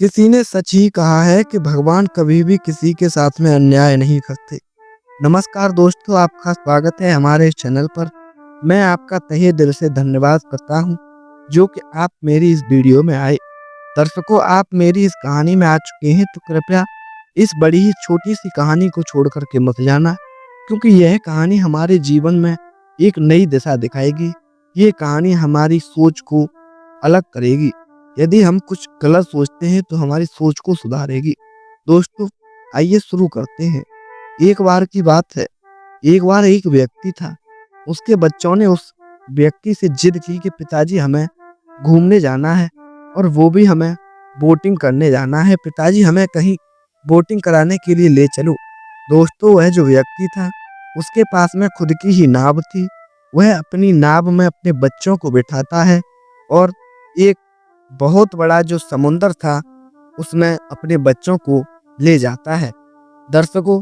किसी ने सच ही कहा है कि भगवान कभी भी किसी के साथ में अन्याय नहीं करते। नमस्कार दोस्तों, आपका स्वागत है हमारे इस चैनल पर। मैं आपका तहे दिल से धन्यवाद करता हूं जो कि आप मेरी इस वीडियो में आए। दर्शकों, आप मेरी इस कहानी में आ चुके हैं तो कृपया इस बड़ी ही छोटी सी कहानी को छोड़ कर के मत जाना, क्योंकि यह कहानी हमारे जीवन में एक नई दिशा दिखाएगी। ये कहानी हमारी सोच को अलग करेगी। यदि हम कुछ गलत सोचते हैं तो हमारी सोच को सुधारेगी। दोस्तों, आइए शुरू करते हैं। एक बार की बात है, एक बार एक व्यक्ति था। उसके बच्चों ने उस व्यक्ति से जिद की कि पिताजी हमें घूमने जाना है और वो भी हमें बोटिंग करने जाना है। पिताजी हमें कहीं बोटिंग कराने के लिए ले चलो। दोस्तों, वह जो व्यक्ति था उसके पास में खुद की ही नाव थी। वह अपनी नाव में अपने बच्चों को बिठाता है और एक बहुत बड़ा जो समुंदर था उसमें अपने बच्चों को ले जाता है। दर्शकों,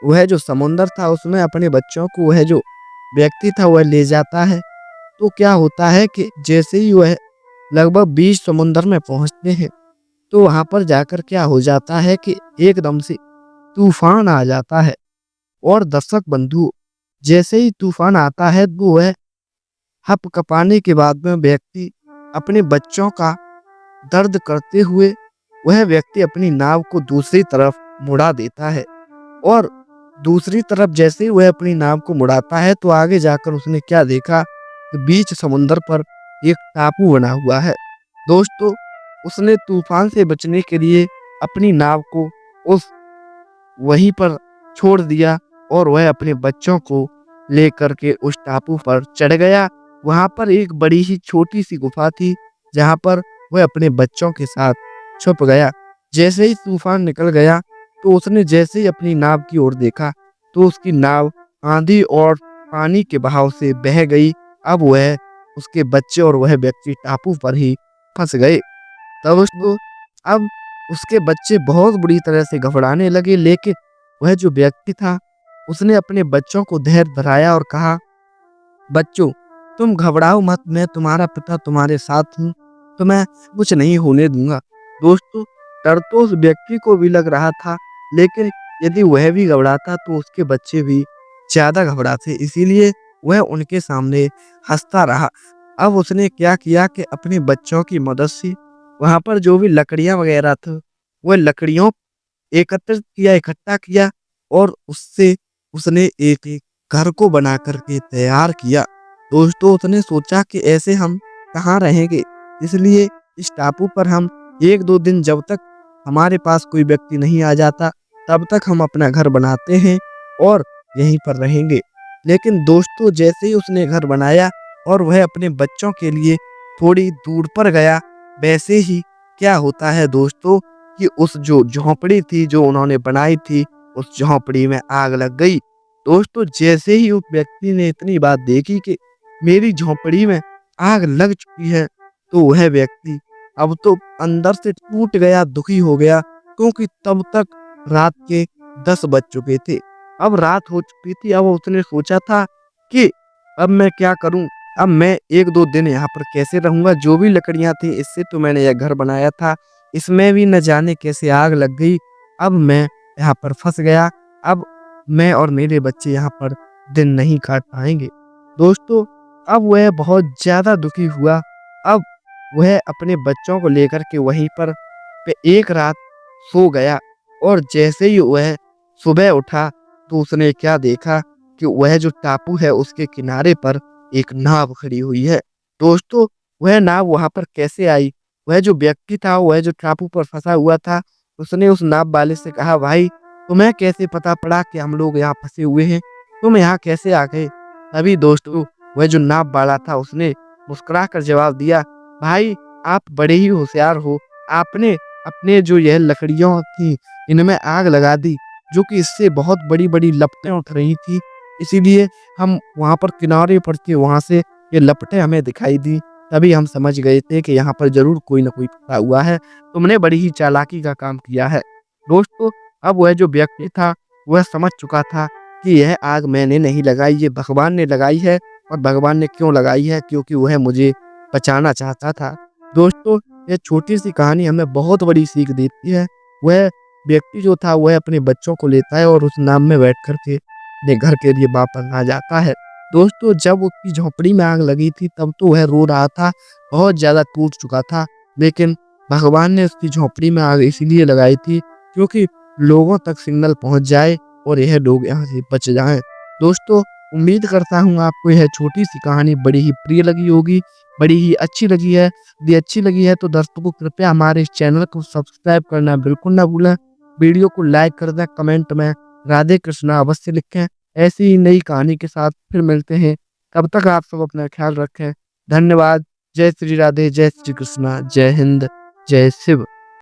वह जो समुंदर था उसमें अपने बच्चों को वह जो व्यक्ति था वह ले जाता है। तो क्या होता है कि जैसे ही वह लगभग 20 समुंदर में पहुंचते हैं तो वहां पर जाकर क्या हो जाता है कि एकदम से तूफान आ जाता है। और दर्शक बंधु, जैसे ही तूफान आता है तो वह हपकपाने के बाद में व्यक्ति अपने बच्चों का दर्द करते हुए वह व्यक्ति अपनी नाव को दूसरी तरफ मुड़ा देता है। और दूसरी तरफ जैसे ही वह अपनी नाव को मुड़ाता है तो आगे जाकर उसने क्या देखा कि बीच समुंदर पर एक टापू बना हुआ है। दोस्तों, उसने तूफान से बचने के लिए अपनी नाव को उस वहीं पर छोड़ दिया और वह अपने बच्चों को लेकर के उस टापू पर चढ़ गया। वहां पर एक बड़ी ही छोटी सी गुफा थी जहां पर वह अपने बच्चों के साथ छुप गया। जैसे ही तूफान निकल गया तो उसने जैसे ही अपनी नाव की ओर देखा तो उसकी नाव आंधी और पानी के बहाव से बह गई। अब वह, उसके बच्चे और वह व्यक्ति टापू पर ही फंस गए। तब उसको अब उसके बच्चे बहुत बुरी तरह से घबराने लगे, लेकिन वह जो व्यक्ति था उसने अपने बच्चों को धैर्य धराया और कहा, बच्चों तुम घबराओ मत, मैं तुम्हारा पिता तुम्हारे साथ हूँ, तो मैं कुछ नहीं होने दूंगा। दोस्तों, डर तो उस व्यक्ति को भी लग रहा था, लेकिन यदि वह भी घबराता तो उसके बच्चे भी ज्यादा घबराते, इसीलिए वह उनके सामने हंसता रहा। अब उसने क्या किया कि अपने बच्चों की मदद से वहां पर जो भी लकड़ियां वगैरह थी वह लकड़ियों एकत्रित किया, इकट्ठा किया और उससे उसने एक घर को बना करके तैयार किया। दोस्तों, उसने सोचा कि ऐसे हम कहाँ रहेंगे, इसलिए इस टापू पर हम 1-2 दिन, जब तक हमारे पास कोई व्यक्ति नहीं आ जाता तब तक हम अपना घर बनाते हैं और यहीं पर रहेंगे। लेकिन दोस्तों, जैसे ही उसने घर बनाया और वह अपने बच्चों के लिए थोड़ी दूर पर गया, वैसे ही क्या होता है दोस्तों कि उस जो झोंपड़ी थी जो उन्होंने बनाई थी, उस झोंपड़ी में आग लग गई। दोस्तों, जैसे ही उस व्यक्ति ने इतनी बात देखी कि मेरी झोंपड़ी में आग लग चुकी है, तो वह व्यक्ति अब तो अंदर से टूट गया, दुखी हो गया, क्योंकि तब तक रात के 10 बज चुके थे। अब रात हो चुकी थी। अब उसने सोचा था कि अब मैं क्या करूं, अब मैं 1-2 दिन यहाँ पर कैसे रहूंगा। जो भी लकड़ियां थी इससे तो मैंने यह घर बनाया था, इसमें भी न जाने कैसे आग लग गई। अब मैं यहाँ पर फंस गया। अब मैं और मेरे बच्चे यहाँ पर दिन नहीं काट पाएंगे। दोस्तों, अब वह बहुत ज्यादा दुखी हुआ। अब वह अपने बच्चों को लेकर के वहीं पर पे एक रात सो गया और जैसे ही वह सुबह उठा तो उसने क्या देखा कि वह जो टापू है उसके किनारे पर एक नाव खड़ी हुई है। दोस्तों, वह नाव वहां पर कैसे आई? वह जो व्यक्ति था, वह जो टापू पर फंसा हुआ था, उसने उस नाव वाले से कहा, भाई तुम्हें कैसे पता पड़ा कि हम लोग यहाँ फंसे हुए हैं? तुम यहाँ कैसे आ गए? तभी दोस्तों, वह जो नाव वाला था उसने मुस्कुरा कर जवाब दिया, भाई आप बड़े ही होशियार हो। आपने अपने जो यह लकड़ियों थी इनमें आग लगा दी, जो कि इससे बहुत बड़ी बड़ी लपटें उठ रही थी, इसीलिए हम वहां पर किनारे पर थे, वहां से ये लपटें हमें दिखाई दी। तभी हम समझ गए थे कि यहाँ पर जरूर कोई ना कोई फंसा हुआ है। तुमने बड़ी ही चालाकी का काम किया है। दोस्तों, अब वह जो व्यक्ति था वह समझ चुका था कि यह आग मैंने नहीं लगाई, ये भगवान ने लगाई है। और भगवान ने क्यों लगाई है? क्योंकि वह मुझे बचाना चाहता था। दोस्तों, यह छोटी सी कहानी हमें बहुत बड़ी सीख देती है। वह व्यक्ति जो था वह अपने बच्चों को लेता है और उस नाव में बैठ कर के अपने घर के लिए वापस आ जाता है। दोस्तों, जब उसकी झोंपड़ी में आग लगी थी तब तो वह रो रहा था, बहुत ज़्यादा टूट चुका था। लेकिन भगवान ने उसकी झोंपड़ी में आग इसीलिए लगाई थी क्योंकि लोगों तक सिग्नल पहुंच जाए और यह लोग यहाँ से बच जाएं। दोस्तों, उम्मीद करता हूँ आपको यह छोटी सी कहानी बड़ी ही प्रिय लगी होगी, बड़ी ही अच्छी लगी है। यदि अच्छी लगी है तो दर्शकों कृपया हमारे इस चैनल को सब्सक्राइब करना बिल्कुल ना भूलें। वीडियो को लाइक कर दें, कमेंट में राधे कृष्णा अवश्य लिखें। ऐसी ही नई कहानी के साथ फिर मिलते हैं। तब तक आप सब अपना ख्याल रखें। धन्यवाद। जय श्री राधे, जय श्री कृष्णा, जय हिंद, जय शिव।